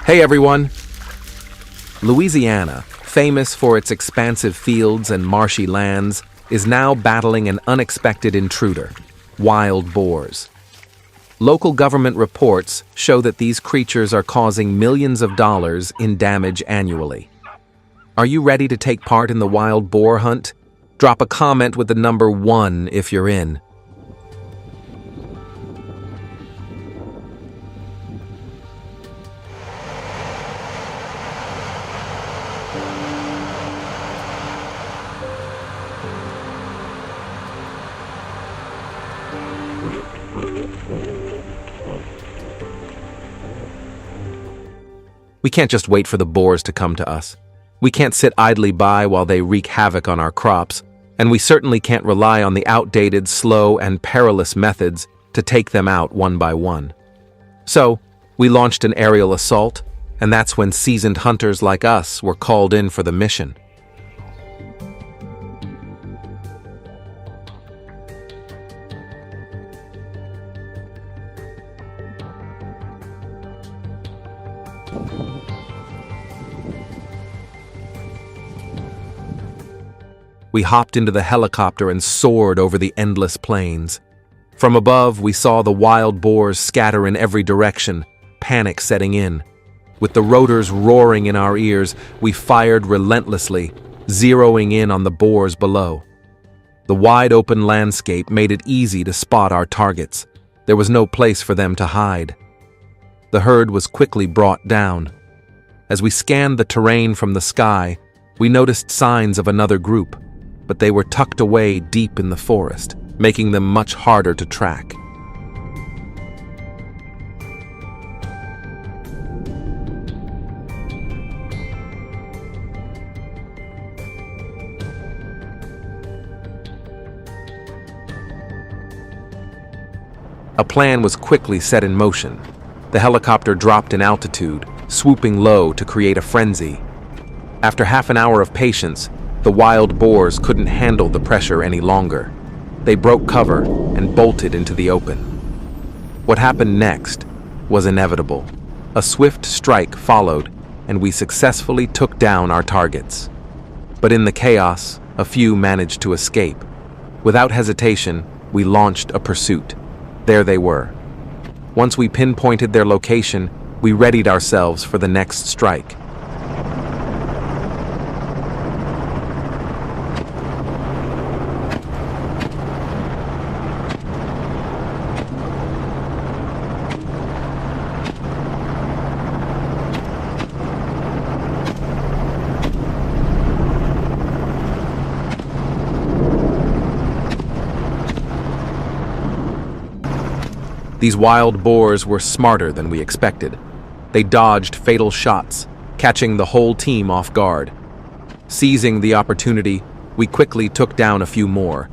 Hey everyone! Louisiana, famous for its expansive fields and marshy lands, is now battling an unexpected intruder, wild boars. Local government reports show that these creatures are causing millions of dollars in damage annually. Are you ready to take part in the wild boar hunt? Drop a comment with the number 1 if you're in. We can't just wait for the boars to come to us. We can't sit idly by while they wreak havoc on our crops, and we certainly can't rely on the outdated, slow, and perilous methods to take them out one by one. So, we launched an aerial assault, and that's when seasoned hunters like us were called in for the mission. We hopped into the helicopter and soared over the endless plains. From above, we saw the wild boars scatter in every direction, panic setting in. With the rotors roaring in our ears, we fired relentlessly, zeroing in on the boars below. The wide-open landscape made it easy to spot our targets. There was no place for them to hide. The herd was quickly brought down. As we scanned the terrain from the sky, we noticed signs of another group, but they were tucked away deep in the forest, making them much harder to track. A plan was quickly set in motion. The helicopter dropped in altitude, swooping low to create a frenzy. After half an hour of patience, the wild boars couldn't handle the pressure any longer. They broke cover and bolted into the open. What happened next was inevitable. A swift strike followed, and we successfully took down our targets. But in the chaos, a few managed to escape. Without hesitation, we launched a pursuit. There they were. Once we pinpointed their location, we readied ourselves for the next strike. These wild boars were smarter than we expected. They dodged fatal shots, catching the whole team off guard. Seizing the opportunity, we quickly took down a few more.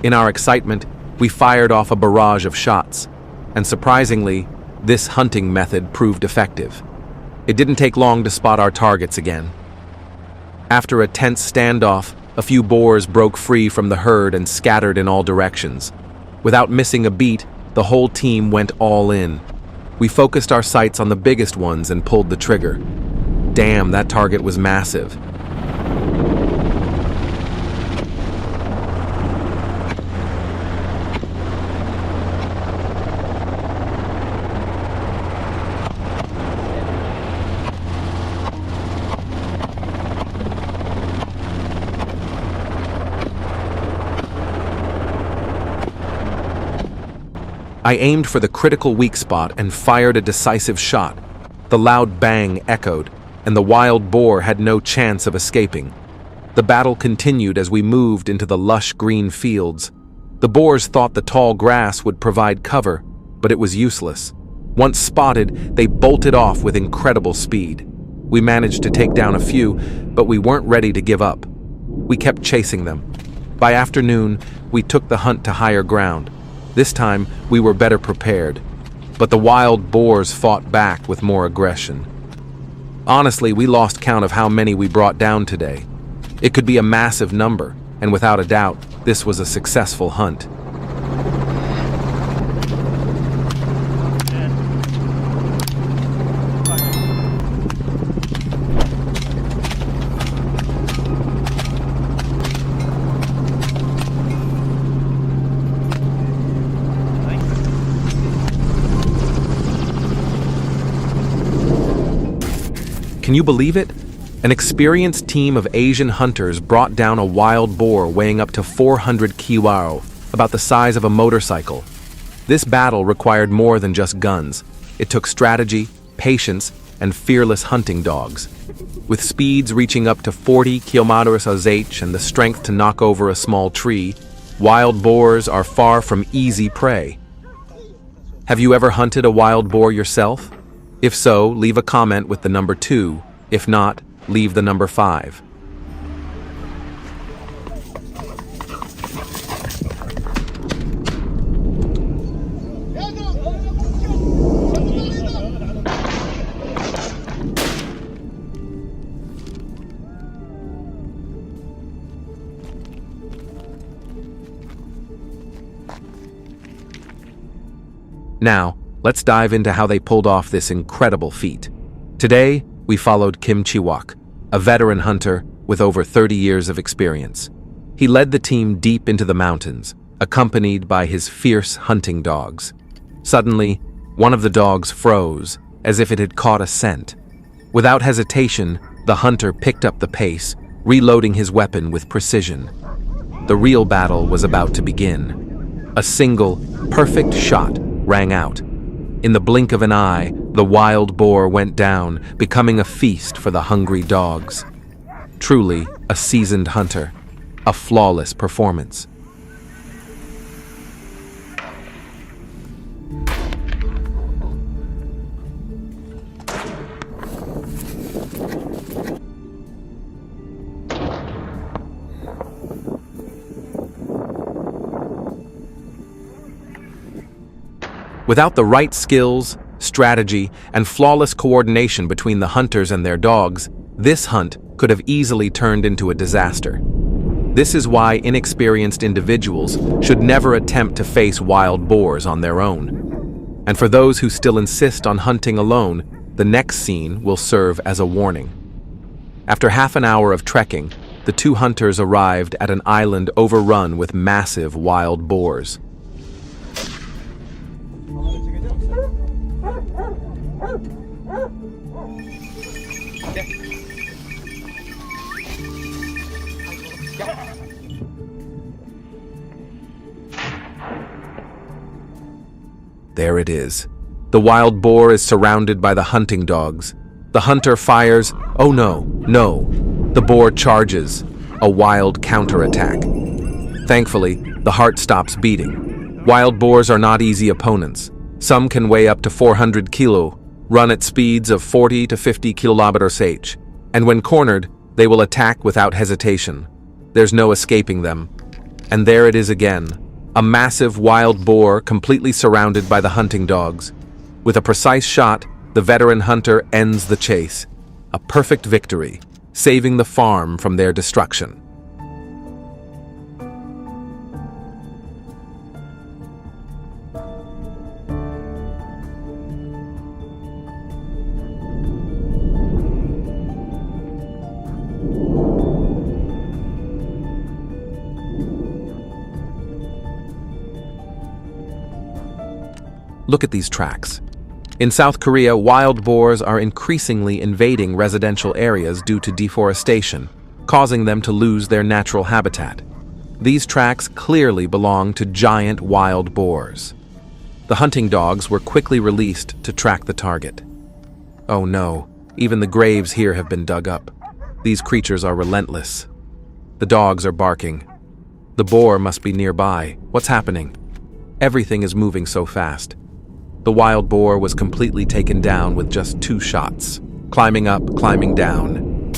In our excitement, we fired off a barrage of shots, and surprisingly, this hunting method proved effective. It didn't take long to spot our targets again. After a tense standoff, a few boars broke free from the herd and scattered in all directions. Without missing a beat, the whole team went all in. We focused our sights on the biggest ones and pulled the trigger. Damn, that target was massive. I aimed for the critical weak spot and fired a decisive shot. The loud bang echoed, and the wild boar had no chance of escaping. The battle continued as we moved into the lush green fields. The boars thought the tall grass would provide cover, but it was useless. Once spotted, they bolted off with incredible speed. We managed to take down a few, but we weren't ready to give up. We kept chasing them. By afternoon, we took the hunt to higher ground. This time, we were better prepared, but the wild boars fought back with more aggression. Honestly, we lost count of how many we brought down today. It could be a massive number, and without a doubt, this was a successful hunt. Can you believe it? An experienced team of Asian hunters brought down a wild boar weighing up to 400 kilos, about the size of a motorcycle. This battle required more than just guns. It took strategy, patience, and fearless hunting dogs. With speeds reaching up to 40 km/h and the strength to knock over a small tree, wild boars are far from easy prey. Have you ever hunted a wild boar yourself? If so, leave a comment with the number 2. If not, leave the number 5. Now, let's dive into how they pulled off this incredible feat. Today, we followed Kim Chi-wok, a veteran hunter with over 30 years of experience. He led the team deep into the mountains, accompanied by his fierce hunting dogs. Suddenly, one of the dogs froze, as if it had caught a scent. Without hesitation, the hunter picked up the pace, reloading his weapon with precision. The real battle was about to begin. A single, perfect shot rang out. In the blink of an eye, the wild boar went down, becoming a feast for the hungry dogs. Truly a seasoned hunter, a flawless performance. Without the right skills, strategy, and flawless coordination between the hunters and their dogs, this hunt could have easily turned into a disaster. This is why inexperienced individuals should never attempt to face wild boars on their own. And for those who still insist on hunting alone, the next scene will serve as a warning. After half an hour of trekking, the two hunters arrived at an island overrun with massive wild boars. There it is. The wild boar is surrounded by the hunting dogs. The hunter fires. Oh no, no. The boar charges. A wild counterattack. Thankfully, the heart stops beating. Wild boars are not easy opponents. Some can weigh up to 400 kilo, run at speeds of 40 to 50 km/h, and when cornered, they will attack without hesitation. There's no escaping them. And there it is again. A massive wild boar completely surrounded by the hunting dogs. With a precise shot, the veteran hunter ends the chase. A perfect victory, saving the farm from their destruction. Look at these tracks. In South Korea, wild boars are increasingly invading residential areas due to deforestation, causing them to lose their natural habitat. These tracks clearly belong to giant wild boars. The hunting dogs were quickly released to track the target. Oh no, even the graves here have been dug up. These creatures are relentless. The dogs are barking. The boar must be nearby. What's happening? Everything is moving so fast. The wild boar was completely taken down with just 2 shots. Climbing up, climbing down.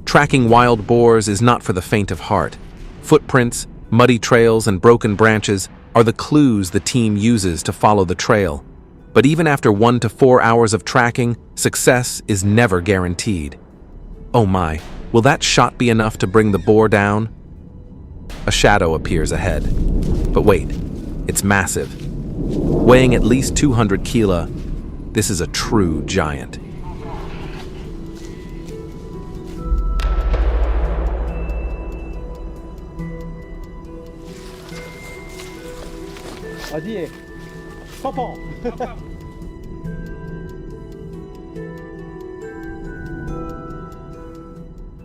Tracking wild boars is not for the faint of heart. Footprints, muddy trails, and broken branches are the clues the team uses to follow the trail. But even after 1 to 4 hours of tracking, success is never guaranteed. Oh my, will that shot be enough to bring the boar down? A shadow appears ahead. But wait, it's massive. Weighing at least 200 kilo, This is a true giant.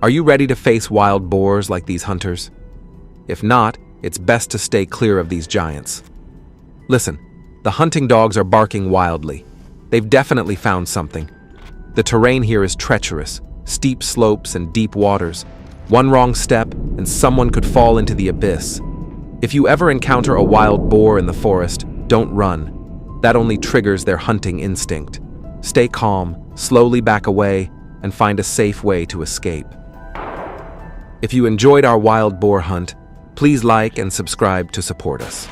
Are you ready to face wild boars like these hunters? If not, it's best to stay clear of these giants. Listen, the hunting dogs are barking wildly. They've definitely found something. The terrain here is treacherous, steep slopes and deep waters. One wrong step and someone could fall into the abyss. If you ever encounter a wild boar in the forest, don't run. That only triggers their hunting instinct. Stay calm, slowly back away, and find a safe way to escape. If you enjoyed our wild boar hunt, please like and subscribe to support us.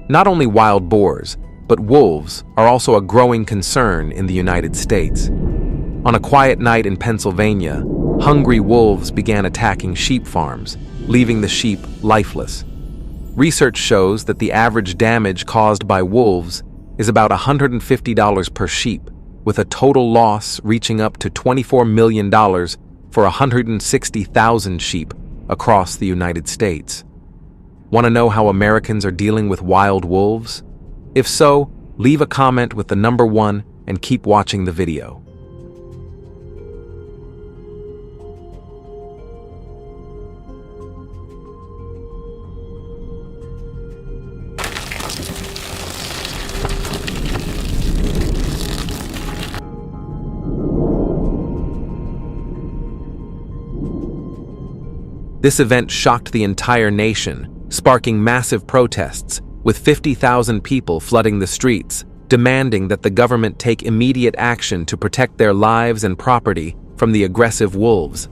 Not only wild boars, but wolves are also a growing concern in the United States. On a quiet night in Pennsylvania, hungry wolves began attacking sheep farms, leaving the sheep lifeless. Research shows that the average damage caused by wolves is about $150 per sheep, with a total loss reaching up to $24 million for 160,000 sheep across the United States. Want to know how Americans are dealing with wild wolves? If so, leave a comment with the number 1 and keep watching the video. This event shocked the entire nation, sparking massive protests, with 50,000 people flooding the streets, demanding that the government take immediate action to protect their lives and property from the aggressive wolves.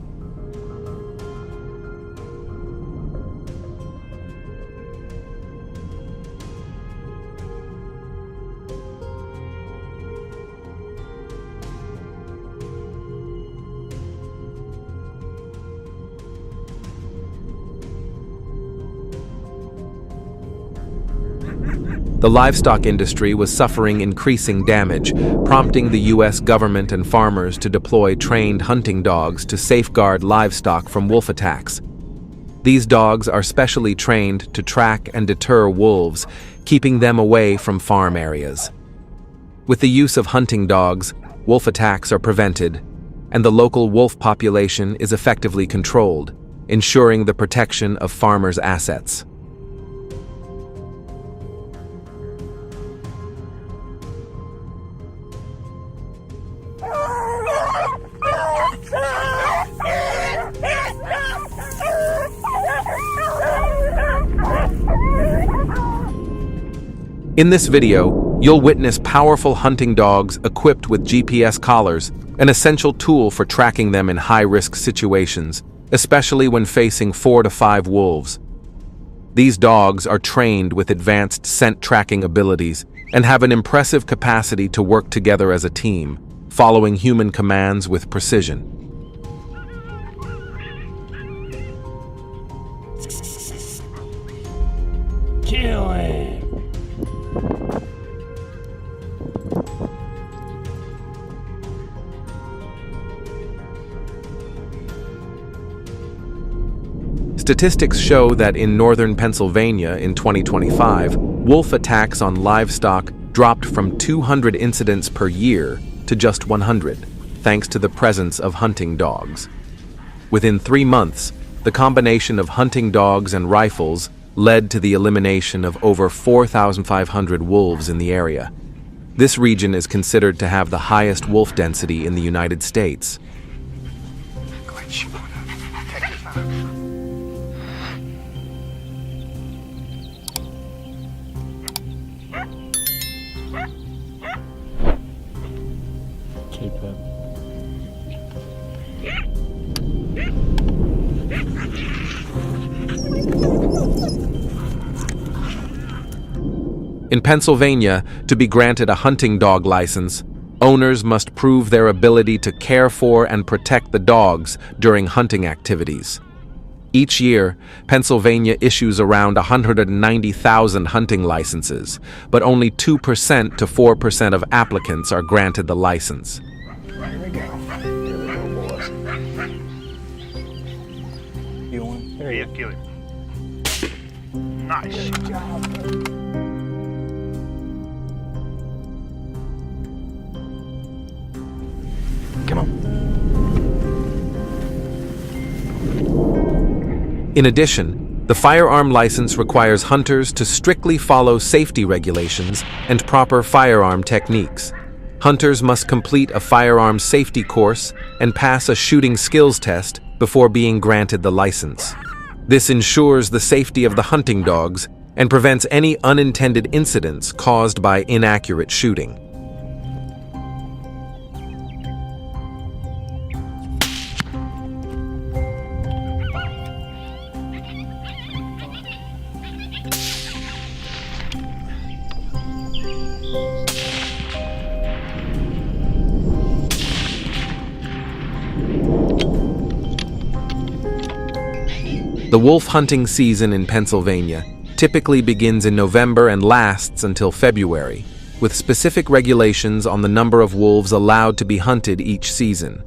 The livestock industry was suffering increasing damage, prompting the U.S. government and farmers to deploy trained hunting dogs to safeguard livestock from wolf attacks. These dogs are specially trained to track and deter wolves, keeping them away from farm areas. With the use of hunting dogs, wolf attacks are prevented, and the local wolf population is effectively controlled, ensuring the protection of farmers' assets. In this video, you'll witness powerful hunting dogs equipped with GPS collars, an essential tool for tracking them in high-risk situations, especially when facing 4 to 5 wolves. These dogs are trained with advanced scent tracking abilities and have an impressive capacity to work together as a team, following human commands with precision. Kill him! Statistics show that in northern Pennsylvania in 2025, wolf attacks on livestock dropped from 200 incidents per year to just 100, thanks to the presence of hunting dogs. Within 3 months, the combination of hunting dogs and rifles led to the elimination of over 4,500 wolves in the area. This region is considered to have the highest wolf density in the United States. In Pennsylvania, to be granted a hunting dog license, owners must prove their ability to care for and protect the dogs during hunting activities. Each year, Pennsylvania issues around 190,000 hunting licenses, but only 2% to 4% of applicants are granted the license. Here we go. Here we go, boys. You want? There you go. Nice. Good job. Come on. In addition, the firearm license requires hunters to strictly follow safety regulations and proper firearm techniques. Hunters must complete a firearm safety course and pass a shooting skills test before being granted the license. This ensures the safety of the hunting dogs and prevents any unintended incidents caused by inaccurate shooting. The wolf hunting season in Pennsylvania typically begins in November and lasts until February, with specific regulations on the number of wolves allowed to be hunted each season.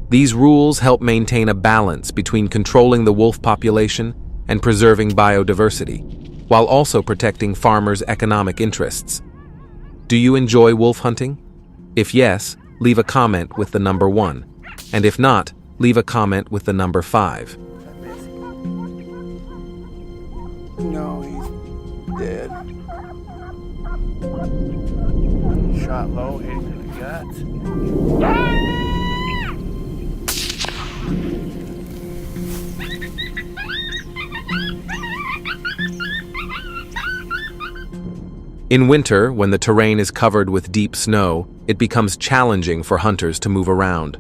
These rules help maintain a balance between controlling the wolf population and preserving biodiversity, while also protecting farmers' economic interests. Do you enjoy wolf hunting? If yes, leave a comment with the number 1, and if not, leave a comment with the number 5. No, he's dead. Shot low, hit him in the gut. In winter, when the terrain is covered with deep snow, it becomes challenging for hunters to move around.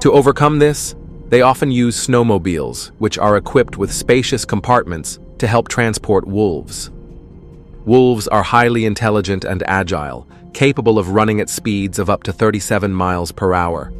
To overcome this, they often use snowmobiles, which are equipped with spacious compartments to help transport wolves. Wolves are highly intelligent and agile, capable of running at speeds of up to 37 miles per hour.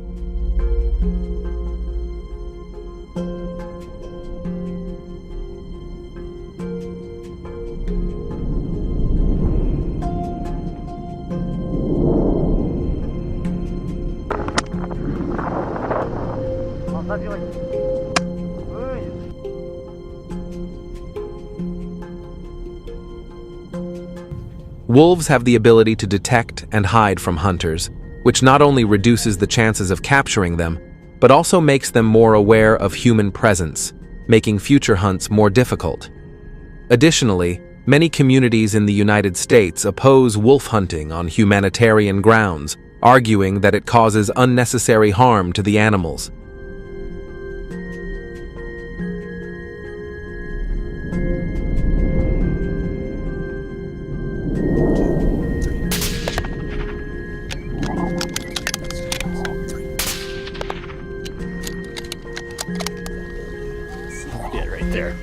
Wolves have the ability to detect and hide from hunters, which not only reduces the chances of capturing them, but also makes them more aware of human presence, making future hunts more difficult. Additionally, many communities in the United States oppose wolf hunting on humanitarian grounds, arguing that it causes unnecessary harm to the animals. There.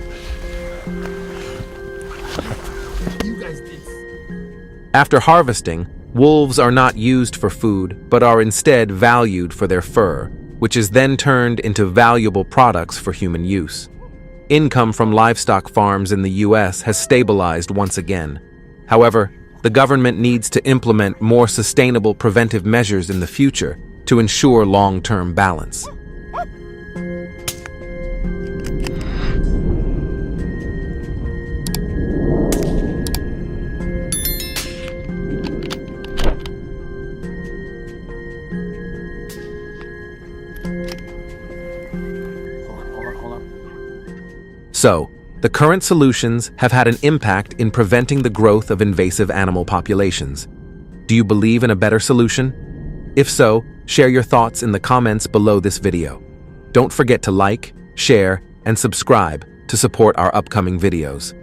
After harvesting, wolves are not used for food, but are instead valued for their fur, which is then turned into valuable products for human use. Income from livestock farms in the U.S. has stabilized once again. However, the government needs to implement more sustainable preventive measures in the future to ensure long-term balance. So, the current solutions have had an impact in preventing the growth of invasive animal populations. Do you believe in a better solution? If so, share your thoughts in the comments below this video. Don't forget to like, share, and subscribe to support our upcoming videos.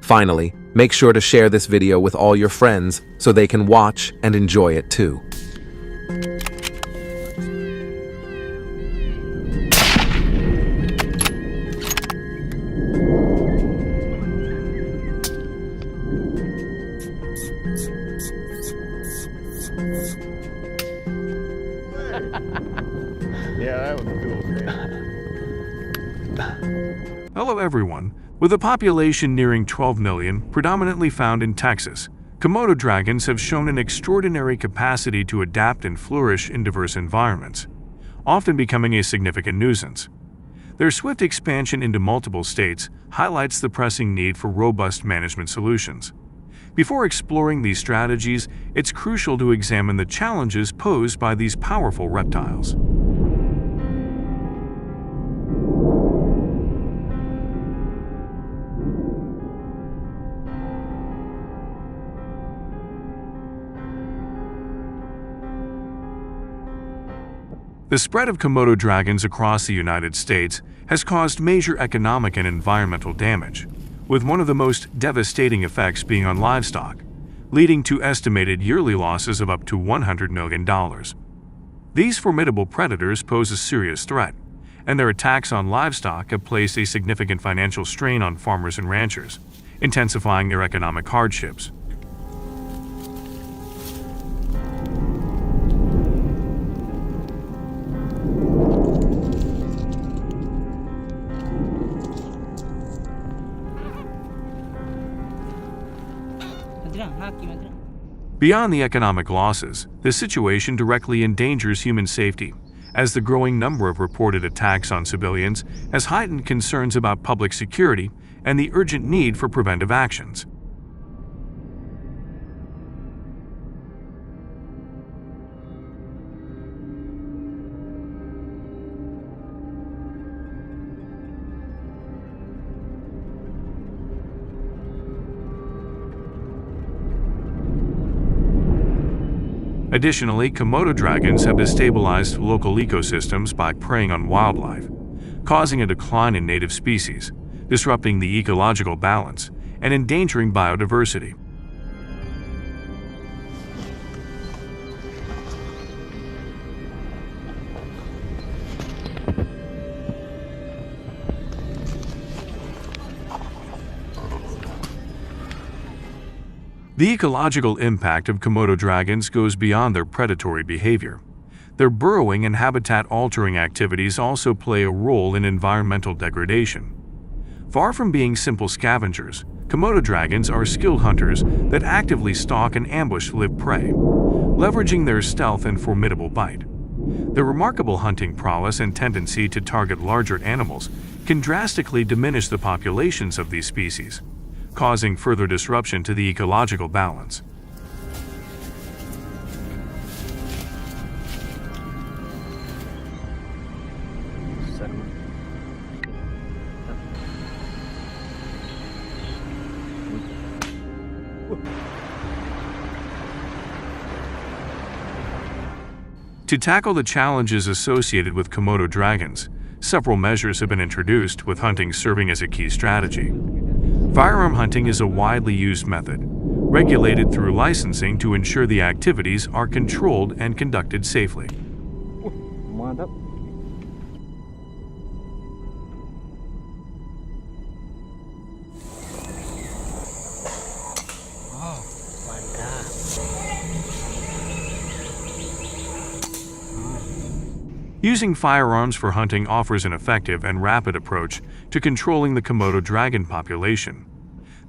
Finally, make sure to share this video with all your friends so they can watch and enjoy it too. Hello everyone. With a population nearing 12 million, predominantly found in Texas, Komodo dragons have shown an extraordinary capacity to adapt and flourish in diverse environments, often becoming a significant nuisance. Their swift expansion into multiple states highlights the pressing need for robust management solutions. Before exploring these strategies, it's crucial to examine the challenges posed by these powerful reptiles. The spread of Komodo dragons across the United States has caused major economic and environmental damage, with one of the most devastating effects being on livestock, leading to estimated yearly losses of up to $100 million. These formidable predators pose a serious threat, and their attacks on livestock have placed a significant financial strain on farmers and ranchers, intensifying their economic hardships. Beyond the economic losses, this situation directly endangers human safety, as the growing number of reported attacks on civilians has heightened concerns about public security and the urgent need for preventive actions. Additionally, Komodo dragons have destabilized local ecosystems by preying on wildlife, causing a decline in native species, disrupting the ecological balance, and endangering biodiversity. The ecological impact of Komodo dragons goes beyond their predatory behavior. Their burrowing and habitat-altering activities also play a role in environmental degradation. Far from being simple scavengers, Komodo dragons are skilled hunters that actively stalk and ambush live prey, leveraging their stealth and formidable bite. Their remarkable hunting prowess and tendency to target larger animals can drastically diminish the populations of these species, causing further disruption to the ecological balance. To tackle the challenges associated with Komodo dragons, several measures have been introduced, with hunting serving as a key strategy. Firearm hunting is a widely used method, regulated through licensing to ensure the activities are controlled and conducted safely. Wind up. Using firearms for hunting offers an effective and rapid approach to controlling the Komodo dragon population.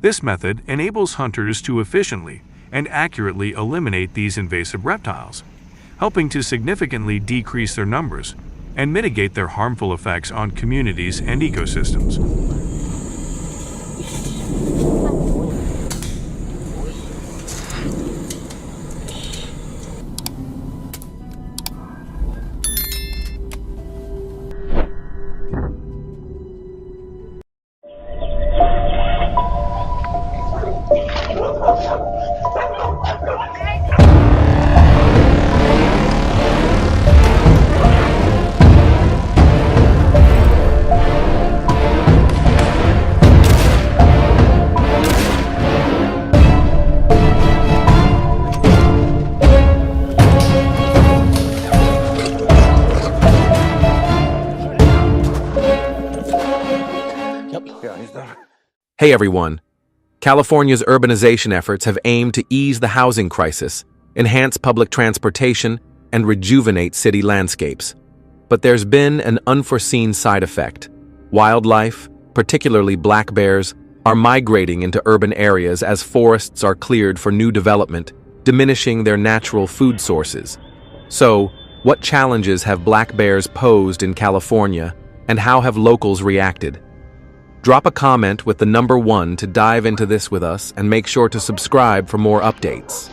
This method enables hunters to efficiently and accurately eliminate these invasive reptiles, helping to significantly decrease their numbers and mitigate their harmful effects on communities and ecosystems. Hey everyone! California's urbanization efforts have aimed to ease the housing crisis, enhance public transportation, and rejuvenate city landscapes. But there's been an unforeseen side effect: wildlife, particularly black bears, are migrating into urban areas as forests are cleared for new development, diminishing their natural food sources. So, what challenges have black bears posed in California, and how have locals reacted? Drop a comment with the number 1 to dive into this with us, and make sure to subscribe for more updates.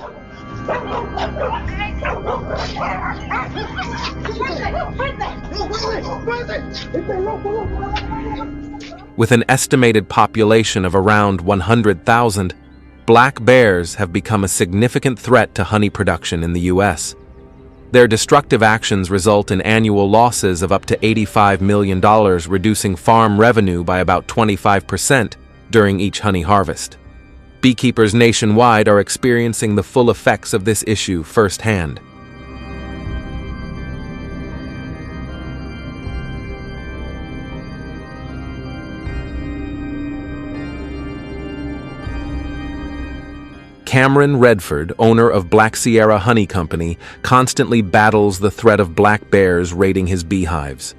With an estimated population of around 100,000, black bears have become a significant threat to honey production in the U.S. Their destructive actions result in annual losses of up to $85 million, reducing farm revenue by about 25% during each honey harvest. Beekeepers nationwide are experiencing the full effects of this issue firsthand. Cameron Redford, owner of Black Sierra Honey Company, constantly battles the threat of black bears raiding his beehives.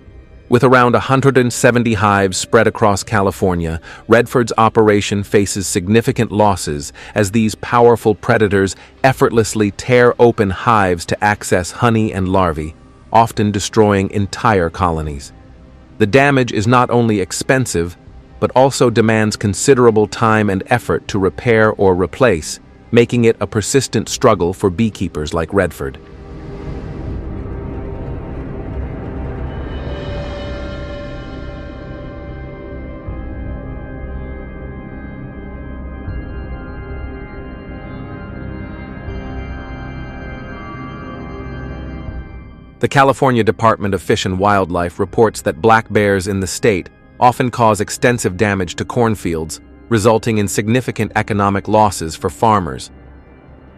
With around 170 hives spread across California, Redford's operation faces significant losses as these powerful predators effortlessly tear open hives to access honey and larvae, often destroying entire colonies. The damage is not only expensive, but also demands considerable time and effort to repair or replace, making it a persistent struggle for beekeepers like Redford. The California Department of Fish and Wildlife reports that black bears in the state often cause extensive damage to cornfields, resulting in significant economic losses for farmers.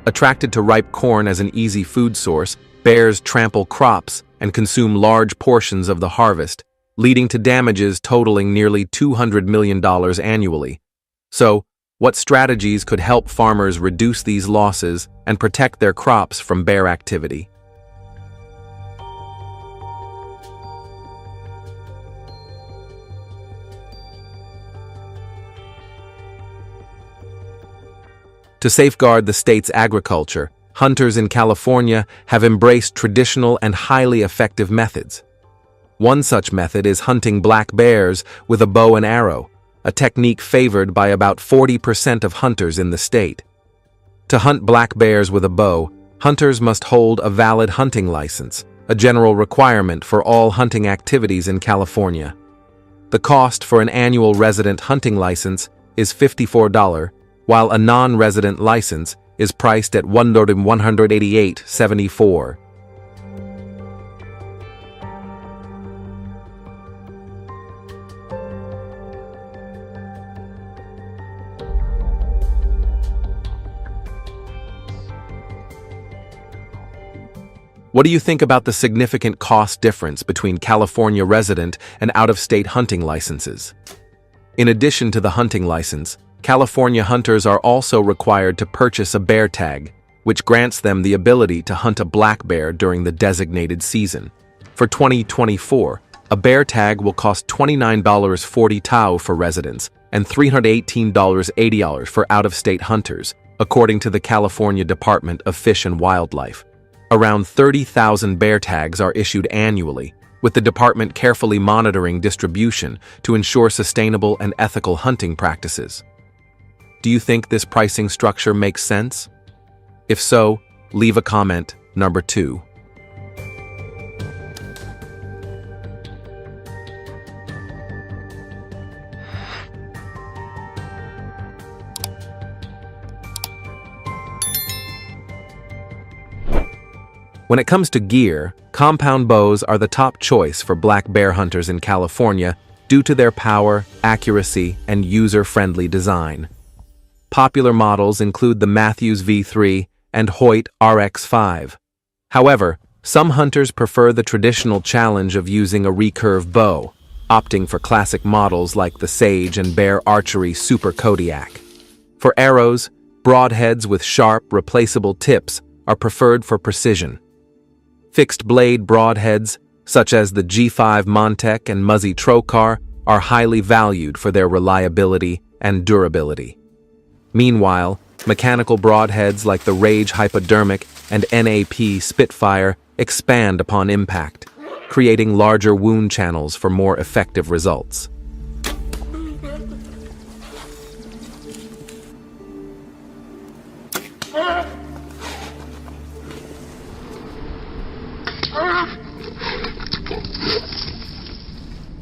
Attracted to ripe corn as an easy food source, bears trample crops and consume large portions of the harvest, leading to damages totaling nearly $200 million annually. So, what strategies could help farmers reduce these losses and protect their crops from bear activity? To safeguard the state's agriculture, hunters in California have embraced traditional and highly effective methods. One such method is hunting black bears with a bow and arrow, a technique favored by about 40% of hunters in the state. To hunt black bears with a bow, hunters must hold a valid hunting license, a general requirement for all hunting activities in California. The cost for an annual resident hunting license is $54, while a non-resident license is priced at $188.74. What do you think about the significant cost difference between California resident and out-of-state hunting licenses? In addition to the hunting license, California hunters are also required to purchase a bear tag, which grants them the ability to hunt a black bear during the designated season. For 2024, a bear tag will cost $29.40 for residents and $318.80 for out-of-state hunters, according to the California Department of Fish and Wildlife. Around 30,000 bear tags are issued annually, with the department carefully monitoring distribution to ensure sustainable and ethical hunting practices. Do you think this pricing structure makes sense? If so, leave a comment. Number 2. When it comes to gear, compound bows are the top choice for black bear hunters in California due to their power, accuracy, and user-friendly design. Popular models include the Matthews V3 and Hoyt RX5. However, some hunters prefer the traditional challenge of using a recurve bow, opting for classic models like the Sage and Bear Archery Super Kodiak. For arrows, broadheads with sharp, replaceable tips are preferred for precision. Fixed-blade broadheads, such as the G5 Montec and Muzzy Trokar, are highly valued for their reliability and durability. Meanwhile, mechanical broadheads like the Rage Hypodermic and NAP Spitfire expand upon impact, creating larger wound channels for more effective results.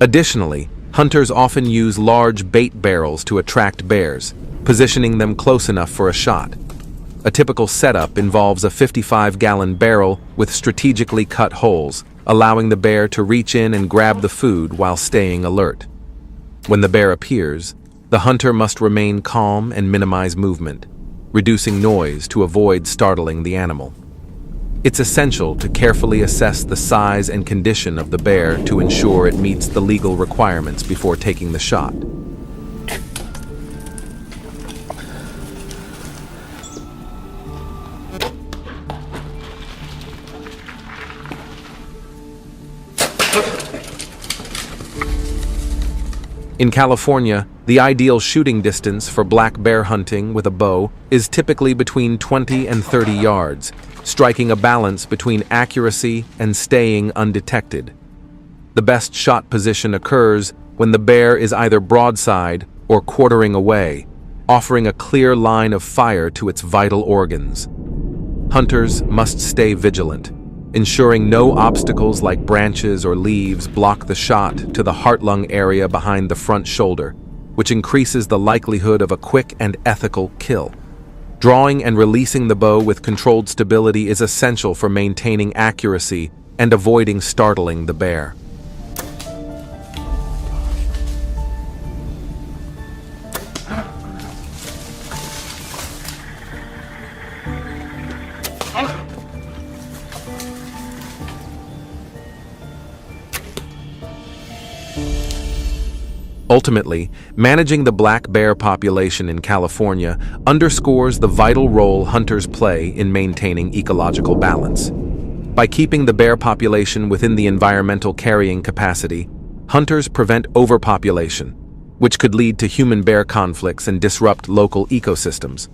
Additionally, hunters often use large bait barrels to attract bears, positioning them close enough for a shot. A typical setup involves a 55-gallon barrel with strategically cut holes, allowing the bear to reach in and grab the food while staying alert. When the bear appears, the hunter must remain calm and minimize movement, reducing noise to avoid startling the animal. It's essential to carefully assess the size and condition of the bear to ensure it meets the legal requirements before taking the shot. In California, the ideal shooting distance for black bear hunting with a bow is typically between 20 and 30 yards, striking a balance between accuracy and staying undetected. The best shot position occurs when the bear is either broadside or quartering away, offering a clear line of fire to its vital organs. Hunters must stay vigilant, ensuring no obstacles like branches or leaves block the shot to the heart-lung area behind the front shoulder, which increases the likelihood of a quick and ethical kill. Drawing and releasing the bow with controlled stability is essential for maintaining accuracy and avoiding startling the bear. Ultimately, managing the black bear population in California underscores the vital role hunters play in maintaining ecological balance. By keeping the bear population within the environmental carrying capacity, hunters prevent overpopulation, which could lead to human-bear conflicts and disrupt local ecosystems.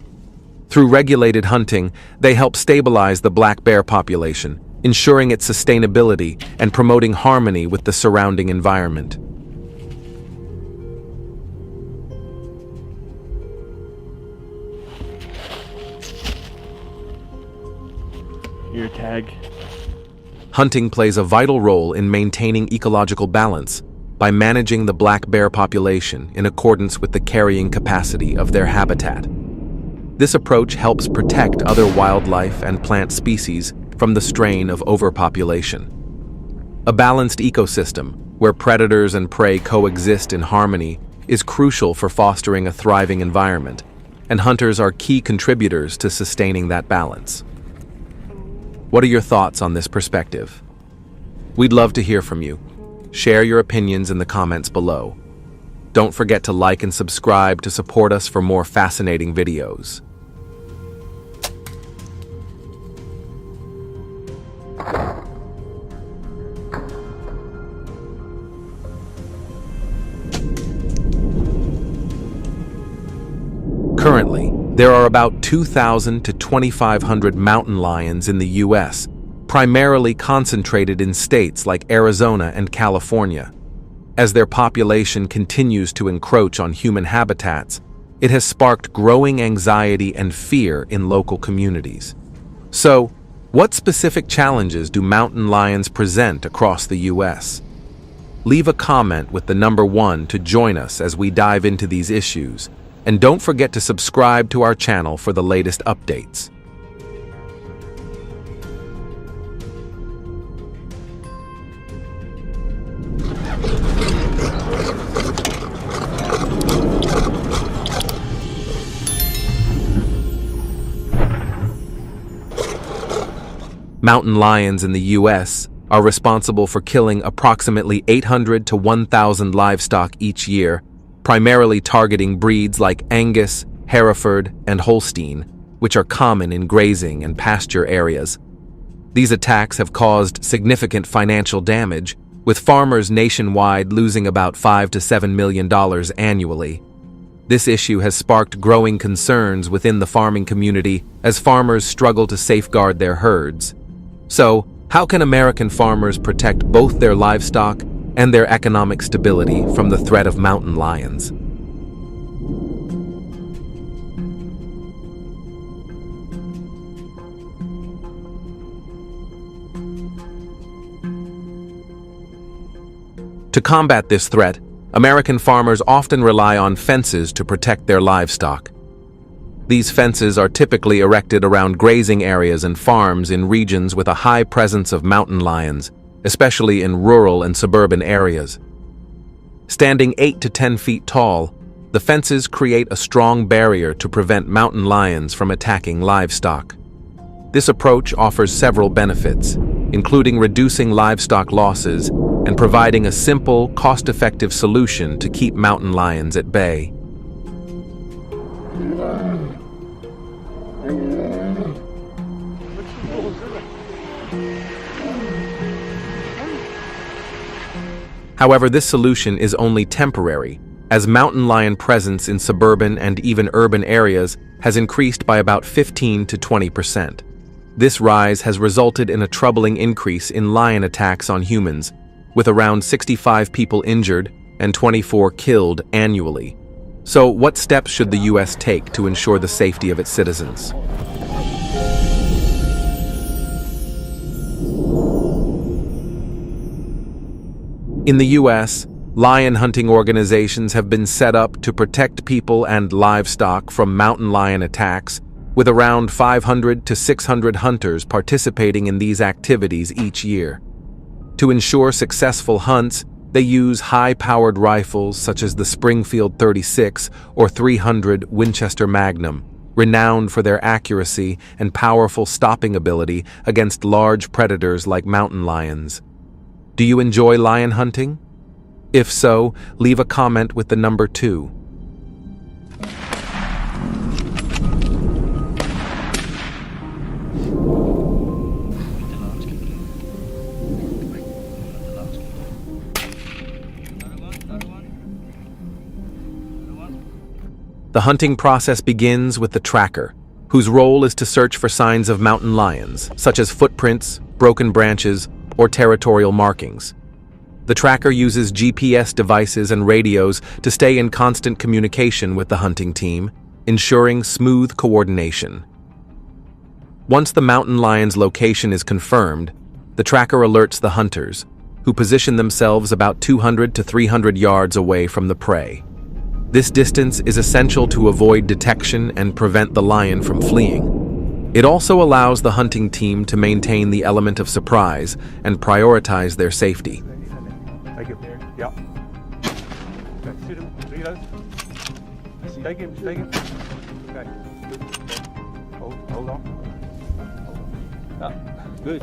Through regulated hunting, they help stabilize the black bear population, ensuring its sustainability and promoting harmony with the surrounding environment. Ear tag. Hunting plays a vital role in maintaining ecological balance by managing the black bear population in accordance with the carrying capacity of their habitat. This approach helps protect other wildlife and plant species from the strain of overpopulation. A balanced ecosystem, where predators and prey coexist in harmony, is crucial for fostering a thriving environment, and hunters are key contributors to sustaining that balance. What are your thoughts on this perspective? We'd love to hear from you. Share your opinions in the comments below. Don't forget to like and subscribe to support us for more fascinating videos. Currently, there are about 2,000 to 2,500 mountain lions in the U.S., primarily concentrated in states like Arizona and California. As their population continues to encroach on human habitats, it has sparked growing anxiety and fear in local communities. So, what specific challenges do mountain lions present across the U.S.? Leave a comment with the number 1 to join us as we dive into these issues. And don't forget to subscribe to our channel for the latest updates. Mountain lions in the U.S. are responsible for killing approximately 800 to 1,000 livestock each year, primarily targeting breeds like Angus, Hereford, and Holstein, which are common in grazing and pasture areas. These attacks have caused significant financial damage, with farmers nationwide losing about $5 to $7 million annually. This issue has sparked growing concerns within the farming community as farmers struggle to safeguard their herds. So, how can American farmers protect both their livestock and their economic stability from the threat of mountain lions? To combat this threat, American farmers often rely on fences to protect their livestock. These fences are typically erected around grazing areas and farms in regions with a high presence of mountain lions, especially in rural and suburban areas. Standing 8 to 10 feet tall, the fences create a strong barrier to prevent mountain lions from attacking livestock. This approach offers several benefits, including reducing livestock losses and providing a simple, cost-effective solution to keep mountain lions at bay. However, this solution is only temporary, as mountain lion presence in suburban and even urban areas has increased by about 15 to 20%. This rise has resulted in a troubling increase in lion attacks on humans, with around 65 people injured and 24 killed annually. So, what steps should the U.S. take to ensure the safety of its citizens? In the U.S., lion hunting organizations have been set up to protect people and livestock from mountain lion attacks, with around 500 to 600 hunters participating in these activities each year. To ensure successful hunts, they use high-powered rifles such as the Springfield 36 or 300 Winchester Magnum, renowned for their accuracy and powerful stopping ability against large predators like mountain lions. Do you enjoy lion hunting? If so, leave a comment with the number 2. The hunting process begins with the tracker, whose role is to search for signs of mountain lions, such as footprints, broken branches, or territorial markings. The tracker uses GPS devices and radios to stay in constant communication with the hunting team, ensuring smooth coordination. Once the mountain lion's location is confirmed, the tracker alerts the hunters, who position themselves about 200 to 300 yards away from the prey. This distance is essential to avoid detection and prevent the lion from fleeing. It also allows the hunting team to maintain the element of surprise and prioritize their safety. Take it. Yeah. Shoot him. Reload. Take him. Okay. Hold on. Good.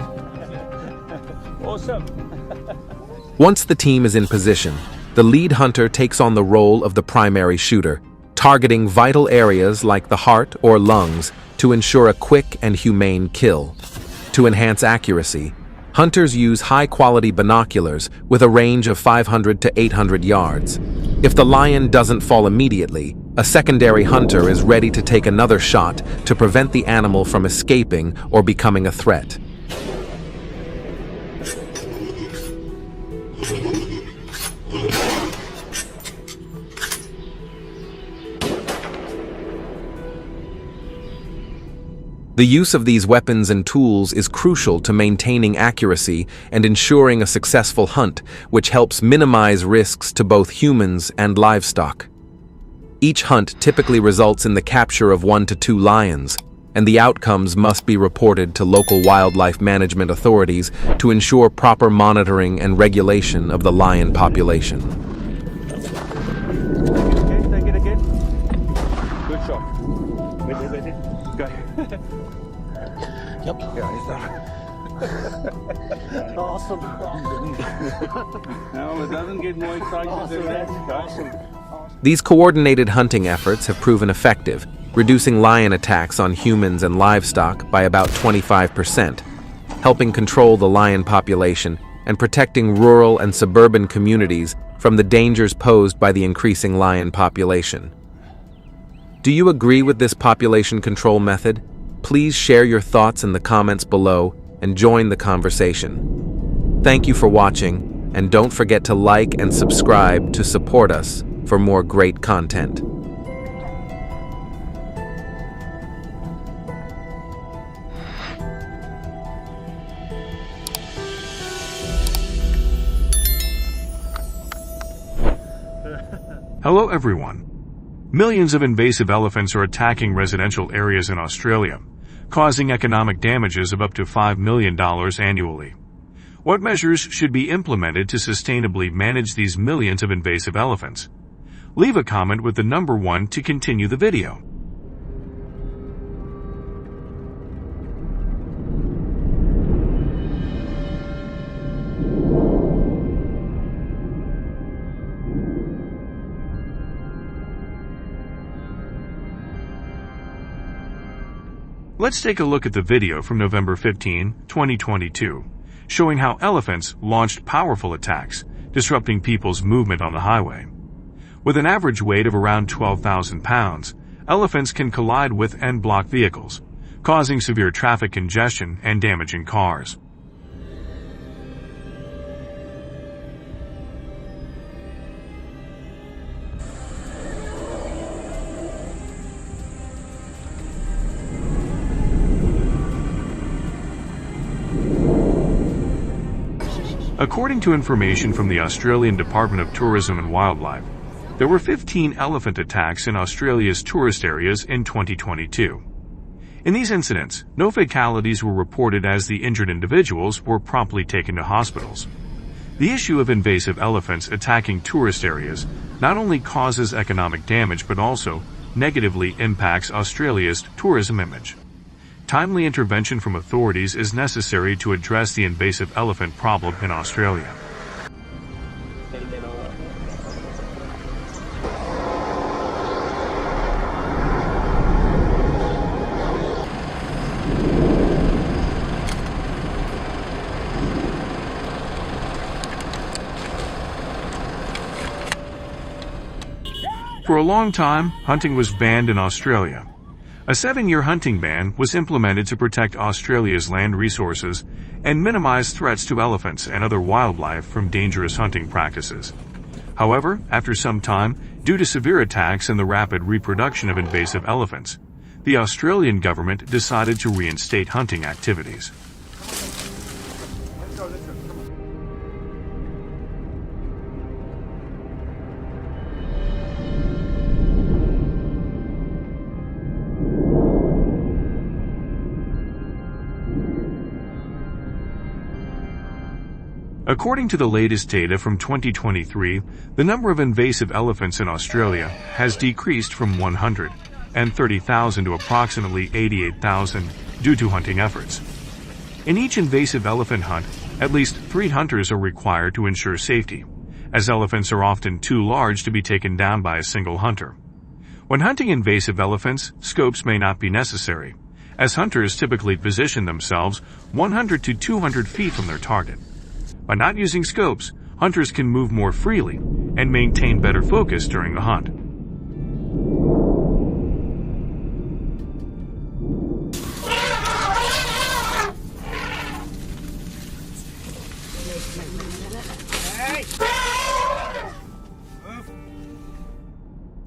Awesome. Once the team is in position, the lead hunter takes on the role of the primary shooter, targeting vital areas like the heart or lungs to ensure a quick and humane kill. To enhance accuracy, hunters use high-quality binoculars with a range of 500 to 800 yards. If the lion doesn't fall immediately, a secondary hunter is ready to take another shot to prevent the animal from escaping or becoming a threat. The use of these weapons and tools is crucial to maintaining accuracy and ensuring a successful hunt, which helps minimize risks to both humans and livestock. Each hunt typically results in the capture of 1 to 2 lions, and the outcomes must be reported to local wildlife management authorities to ensure proper monitoring and regulation of the lion population. Take it again. Good shot. Wait. Go. Yep. Yeah, he's done. Awesome. No, it doesn't get more exciting than that. Awesome. These coordinated hunting efforts have proven effective, reducing lion attacks on humans and livestock by about 25%, helping control the lion population and protecting rural and suburban communities from the dangers posed by the increasing lion population. Do you agree with this population control method? Please share your thoughts in the comments below and join the conversation. Thank you for watching, and don't forget to like and subscribe to support us for more great content. Hello everyone. Millions of invasive elephants are attacking residential areas in Australia, causing economic damages of up to $5 million annually. What measures should be implemented to sustainably manage these millions of invasive elephants? Leave a comment with the number 1 to continue the video. Let's take a look at the video from November 15, 2022, showing how elephants launched powerful attacks, disrupting people's movement on the highway. With an average weight of around 12,000 pounds, elephants can collide with and block vehicles, causing severe traffic congestion and damaging cars. According to information from the Australian Department of Tourism and Wildlife, there were 15 elephant attacks in Australia's tourist areas in 2022. In these incidents, no fatalities were reported as the injured individuals were promptly taken to hospitals. The issue of invasive elephants attacking tourist areas not only causes economic damage but also negatively impacts Australia's tourism image. Timely intervention from authorities is necessary to address the invasive elephant problem in Australia. For a long time, hunting was banned in Australia. A 7-year hunting ban was implemented to protect Australia's land resources and minimize threats to elephants and other wildlife from dangerous hunting practices. However, after some time, due to severe attacks and the rapid reproduction of invasive elephants, the Australian government decided to reinstate hunting activities. According to the latest data from 2023, the number of invasive elephants in Australia has decreased from 130,000 to approximately 88,000 due to hunting efforts. In each invasive elephant hunt, at least 3 hunters are required to ensure safety, as elephants are often too large to be taken down by a single hunter. When hunting invasive elephants, scopes may not be necessary, as hunters typically position themselves 100 to 200 feet from their target. By not using scopes, hunters can move more freely and maintain better focus during the hunt.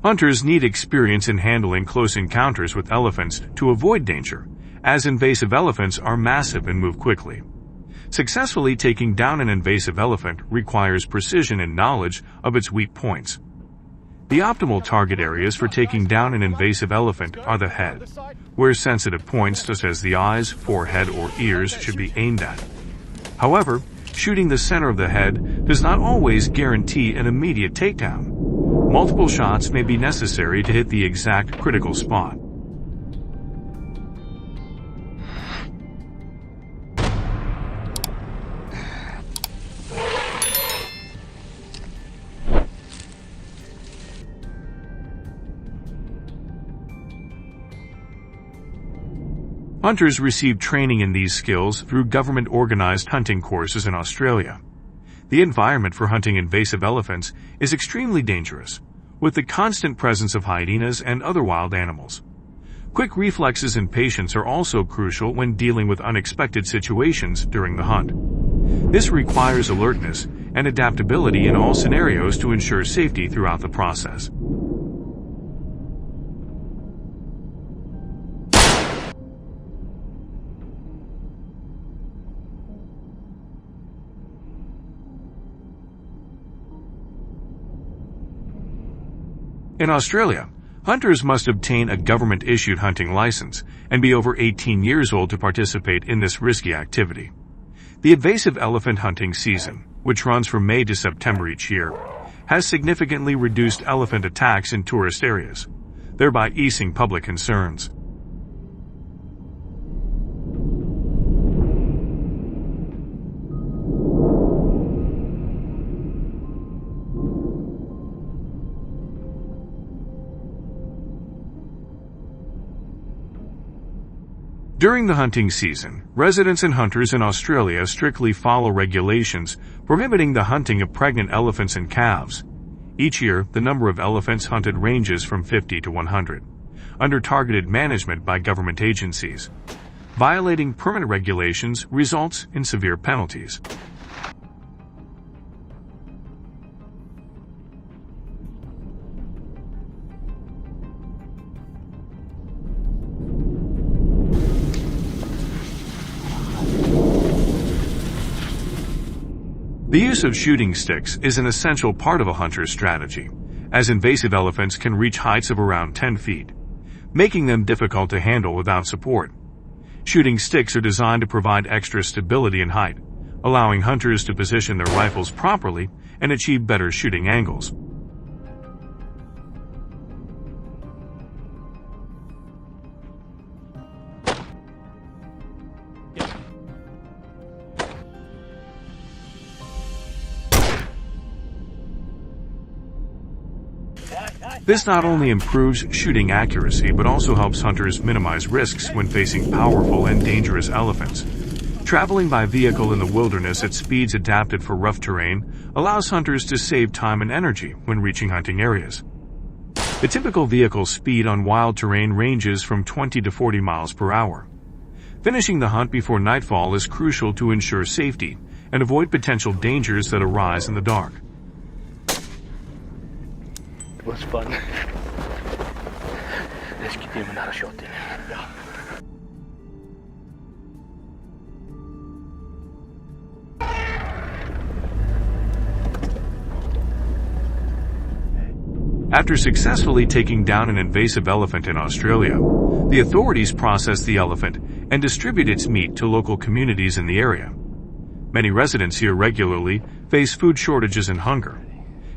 Hunters need experience in handling close encounters with elephants to avoid danger, as invasive elephants are massive and move quickly. Successfully taking down an invasive elephant requires precision and knowledge of its weak points. The optimal target areas for taking down an invasive elephant are the head, where sensitive points such as the eyes, forehead, or ears should be aimed at. However, shooting the center of the head does not always guarantee an immediate takedown. Multiple shots may be necessary to hit the exact critical spot. Hunters receive training in these skills through government-organized hunting courses in Australia, The environment for hunting invasive elephants is extremely dangerous, with the constant presence of hyenas and other wild animals. Quick reflexes and patience are also crucial when dealing with unexpected situations during the hunt. This requires alertness and adaptability in all scenarios to ensure safety throughout the process. In Australia, hunters must obtain a government-issued hunting license and be over 18 years old to participate in this risky activity. The invasive elephant hunting season, which runs from May to September each year, has significantly reduced elephant attacks in tourist areas, thereby easing public concerns. During the hunting season, residents and hunters in Australia strictly follow regulations prohibiting the hunting of pregnant elephants and calves. Each year, the number of elephants hunted ranges from 50 to 100, under targeted management by government agencies. Violating permit regulations results in severe penalties. The use of shooting sticks is an essential part of a hunter's strategy, as invasive elephants can reach heights of around 10 feet, making them difficult to handle without support. Shooting sticks are designed to provide extra stability and height, allowing hunters to position their rifles properly and achieve better shooting angles. This not only improves shooting accuracy but also helps hunters minimize risks when facing powerful and dangerous elephants. Traveling by vehicle in the wilderness at speeds adapted for rough terrain allows hunters to save time and energy when reaching hunting areas. The typical vehicle speed on wild terrain ranges from 20 to 40 miles per hour. Finishing the hunt before nightfall is crucial to ensure safety and avoid potential dangers that arise in the dark. It was fun. Let's give him another shot then. Yeah. After successfully taking down an invasive elephant in Australia, the authorities process the elephant and distribute its meat to local communities in the area. Many residents here regularly face food shortages and hunger.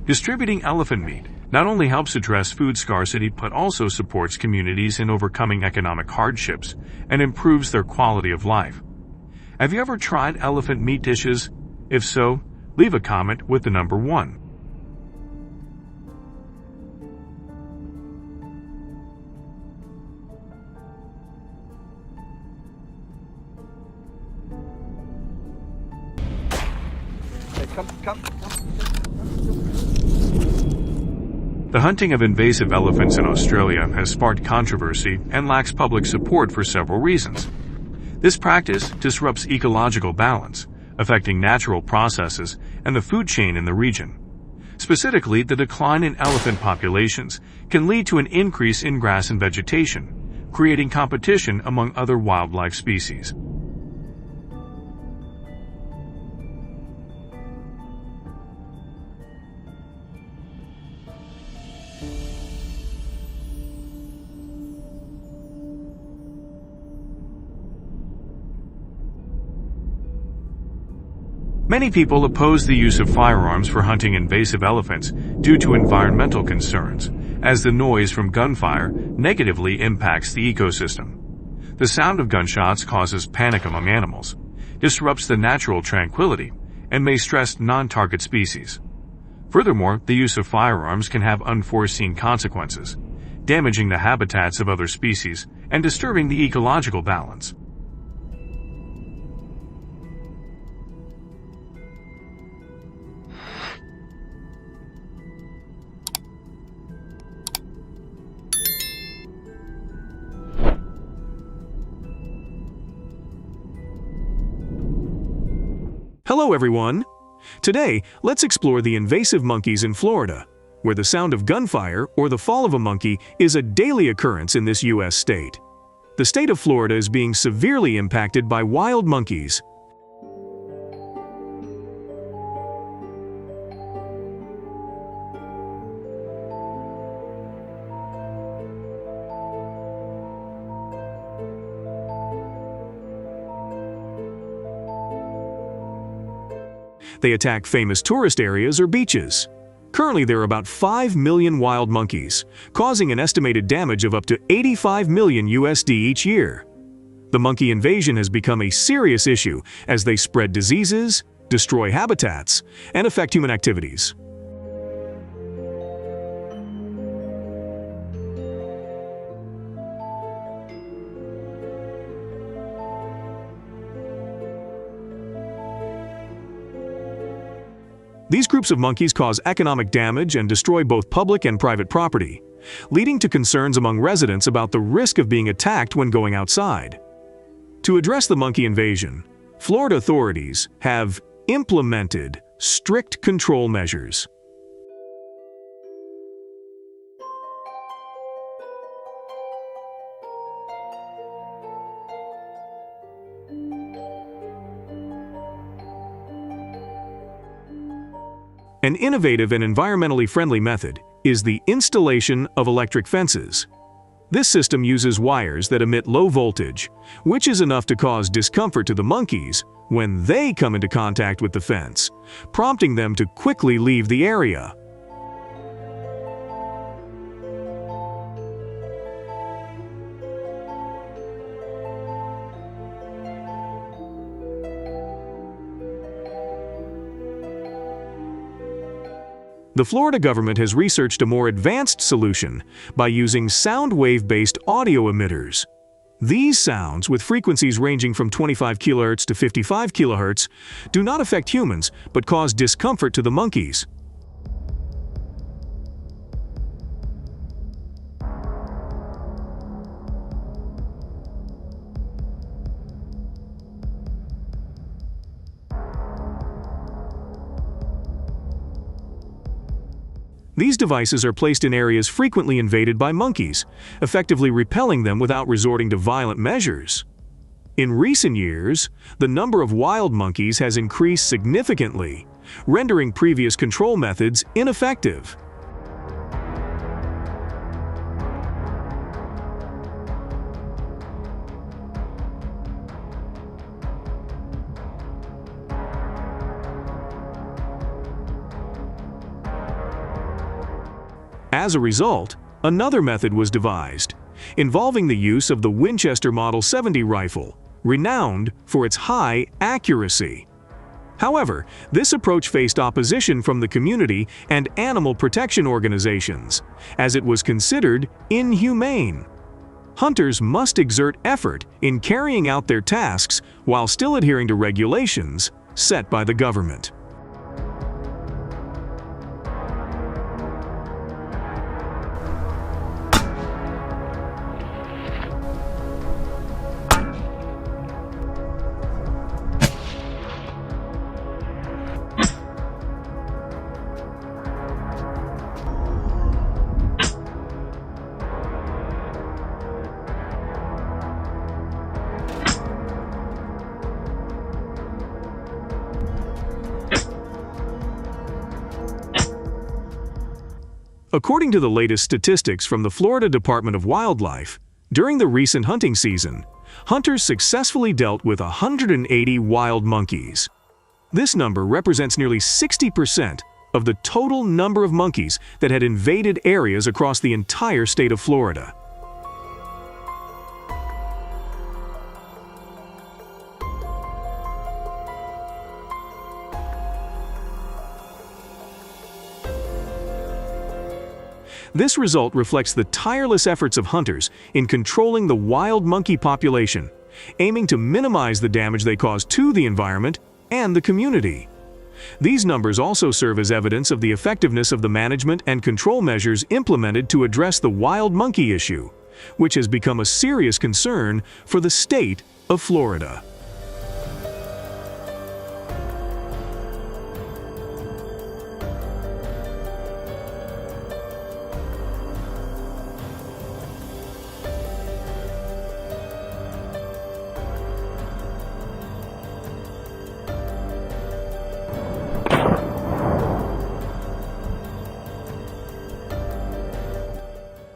Distributing elephant meat not only helps address food scarcity but also supports communities in overcoming economic hardships and improves their quality of life. Have you ever tried elephant meat dishes? If so, leave a comment with the number 1. Hey, come. The hunting of invasive elephants in Australia has sparked controversy and lacks public support for several reasons. This practice disrupts ecological balance, affecting natural processes and the food chain in the region. Specifically, the decline in elephant populations can lead to an increase in grass and vegetation, creating competition among other wildlife species. Many people oppose the use of firearms for hunting invasive elephants due to environmental concerns, as the noise from gunfire negatively impacts the ecosystem. The sound of gunshots causes panic among animals, disrupts the natural tranquility, and may stress non-target species. Furthermore, the use of firearms can have unforeseen consequences, damaging the habitats of other species and disturbing the ecological balance. Hello everyone! Today, let's explore the invasive monkeys in Florida, where the sound of gunfire or the fall of a monkey is a daily occurrence in this U.S. state. The state of Florida is being severely impacted by wild monkeys. They attack famous tourist areas or beaches. Currently, there are about 5 million wild monkeys, causing an estimated damage of up to 85 million USD each year. The monkey invasion has become a serious issue as they spread diseases, destroy habitats, and affect human activities. These groups of monkeys cause economic damage and destroy both public and private property, leading to concerns among residents about the risk of being attacked when going outside. To address the monkey invasion, Florida authorities have implemented strict control measures. An innovative and environmentally friendly method is the installation of electric fences. This system uses wires that emit low voltage, which is enough to cause discomfort to the monkeys when they come into contact with the fence, prompting them to quickly leave the area. The Florida government has researched a more advanced solution by using sound wave-based audio emitters. These sounds, with frequencies ranging from 25 kHz to 55 kHz, do not affect humans but cause discomfort to the monkeys. These devices are placed in areas frequently invaded by monkeys, effectively repelling them without resorting to violent measures. In recent years, the number of wild monkeys has increased significantly, rendering previous control methods ineffective. As a result, another method was devised, involving the use of the Winchester Model 70 rifle, renowned for its high accuracy. However, this approach faced opposition from the community and animal protection organizations, as it was considered inhumane. Hunters must exert effort in carrying out their tasks while still adhering to regulations set by the government. According to the latest statistics from the Florida Department of Wildlife, during the recent hunting season, hunters successfully dealt with 180 wild monkeys. This number represents nearly 60% of the total number of monkeys that had invaded areas across the entire state of Florida. This result reflects the tireless efforts of hunters in controlling the wild monkey population, aiming to minimize the damage they cause to the environment and the community. These numbers also serve as evidence of the effectiveness of the management and control measures implemented to address the wild monkey issue, which has become a serious concern for the state of Florida.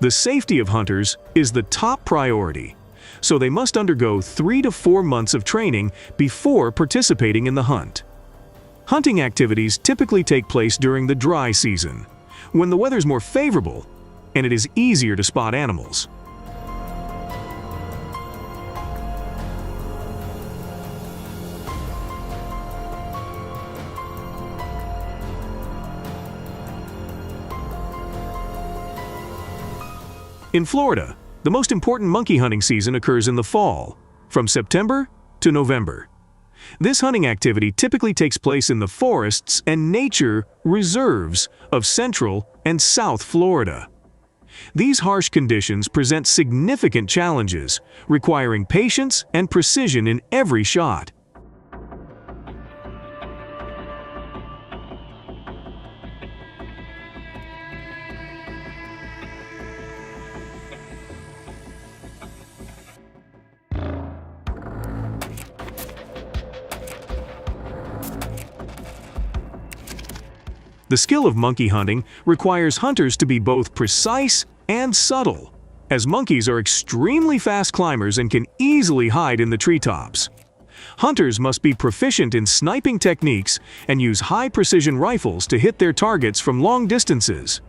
The safety of hunters is the top priority, so they must undergo 3 to 4 months of training before participating in the hunt. Hunting activities typically take place during the dry season, when the weather's more favorable and it is easier to spot animals. In Florida, the most important monkey hunting season occurs in the fall, from September to November. This hunting activity typically takes place in the forests and nature reserves of Central and South Florida. These harsh conditions present significant challenges, requiring patience and precision in every shot. The skill of monkey hunting requires hunters to be both precise and subtle, as monkeys are extremely fast climbers and can easily hide in the treetops. Hunters must be proficient in sniping techniques and use high-precision rifles to hit their targets from long distances.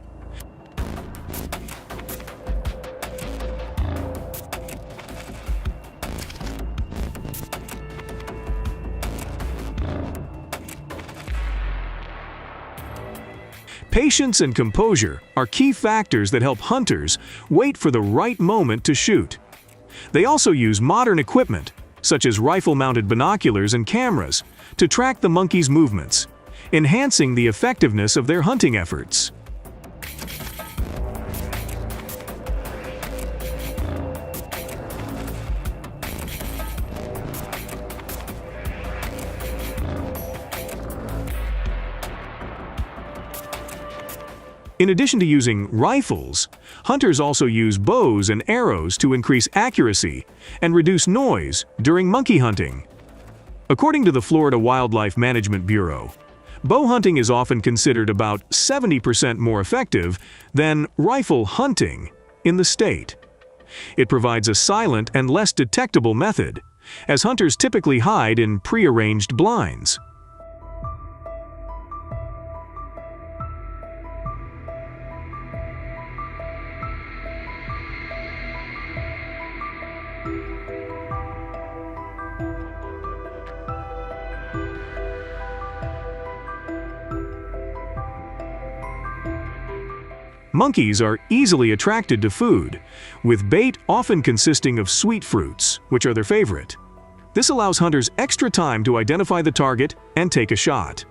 Patience and composure are key factors that help hunters wait for the right moment to shoot. They also use modern equipment, such as rifle-mounted binoculars and cameras, to track the monkey's movements, enhancing the effectiveness of their hunting efforts. In addition to using rifles, hunters also use bows and arrows to increase accuracy and reduce noise during monkey hunting. According to the Florida Wildlife Management Bureau, bow hunting is often considered about 70% more effective than rifle hunting in the state. It provides a silent and less detectable method, as hunters typically hide in prearranged blinds. Monkeys are easily attracted to food, with bait often consisting of sweet fruits, which are their favorite. This allows hunters extra time to identify the target and take a shot.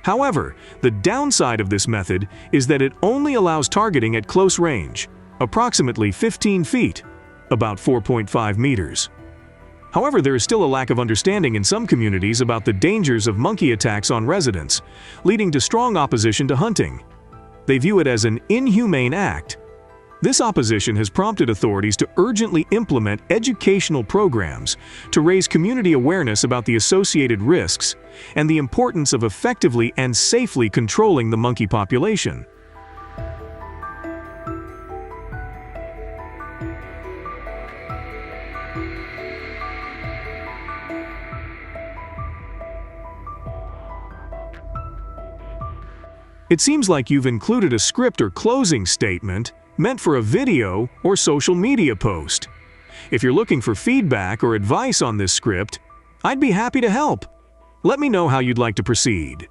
However, the downside of this method is that it only allows targeting at close range, approximately 15 feet, about 4.5 meters. However, there is still a lack of understanding in some communities about the dangers of monkey attacks on residents, leading to strong opposition to hunting. They view it as an inhumane act. This opposition has prompted authorities to urgently implement educational programs to raise community awareness about the associated risks and the importance of effectively and safely controlling the monkey population. It seems like you've included a script or closing statement meant for a video or social media post. If you're looking for feedback or advice on this script, I'd be happy to help. Let me know how you'd like to proceed.